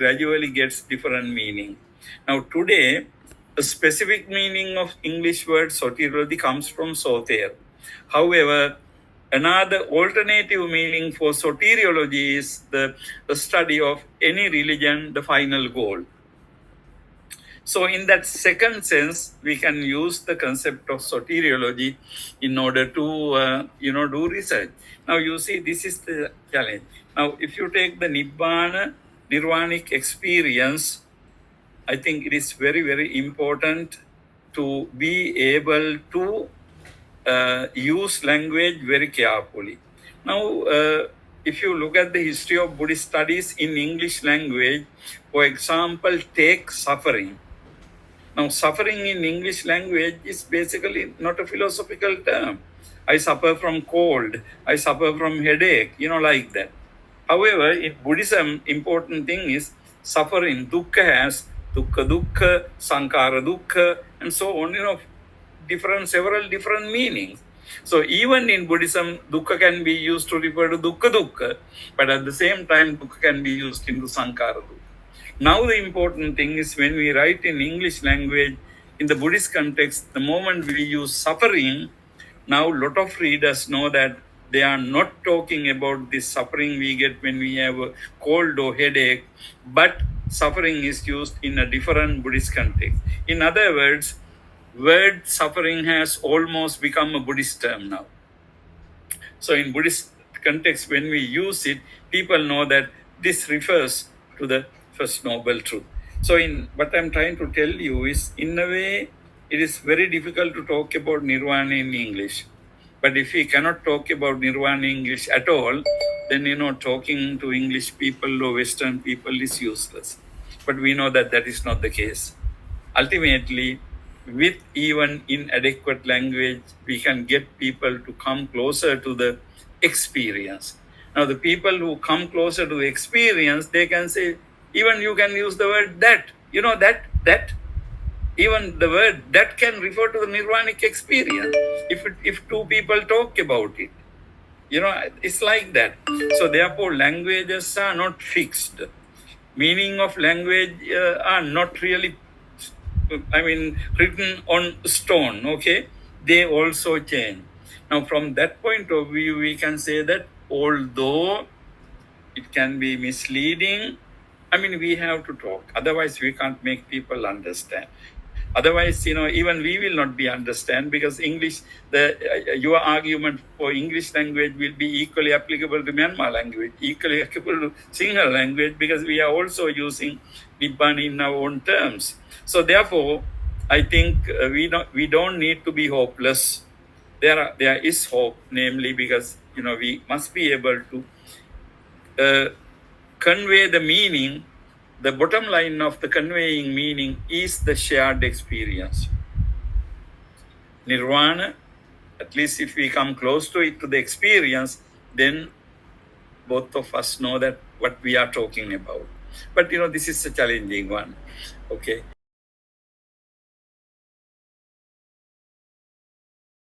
gradually gets different meaning. Now today, a specific meaning of English word soteriology comes from soter. However, another alternative meaning for soteriology is the study of any religion, the final goal. So in that second sense, we can use the concept of soteriology in order to, do research. Now you see, this is the challenge. Now, if you take the Nirvanic experience, I think it is very, very important to be able to use language very carefully. Now, if you look at the history of Buddhist studies in English language, for example, take suffering. Now, suffering in English language is basically not a philosophical term. I suffer from cold, I suffer from headache, like that. However, in Buddhism, important thing is suffering. Dukkha has dukkha, sankara dukkha, and so on, several different meanings. So even in Buddhism, dukkha can be used to refer to dukkha, but at the same time, dukkha can be used into sankara dukkha. Now the important thing is when we write in English language, in the Buddhist context, the moment we use suffering, now a lot of readers know that they are not talking about this suffering we get when we have a cold or headache, but suffering is used in a different Buddhist context. In other words, word suffering has almost become a Buddhist term now. So in Buddhist context, when we use it, people know that this refers to the First Noble Truth. So what I'm trying to tell you is, in a way, it is very difficult to talk about Nirvana in English. But if we cannot talk about Nirvana in English at all, then, talking to English people or Western people is useless. But we know that that is not the case. Ultimately, with even inadequate language, we can get people to come closer to the experience. Now, the people who come closer to the experience, they can say, even you can use the word that, that. Even the word that can refer to the Nirvanic experience. If two people talk about it, it's like that. So therefore, languages are not fixed. Meaning of language are not really, written on stone, okay? They also change. Now, from that point of view, we can say that although it can be misleading, we have to talk. Otherwise, we can't make people understand. Otherwise, even we will not be understand, because English, your argument for English language will be equally applicable to Myanmar language, equally applicable to Sinhala language, because we are also using Nibbana in our own terms. So therefore, I think we don't need to be hopeless. There is hope, namely because we must be able to convey the meaning. The bottom line of the conveying meaning is the shared experience. Nirvana, at least if we come close to it, to the experience, then both of us know that what we are talking about. But this is a challenging one. Okay.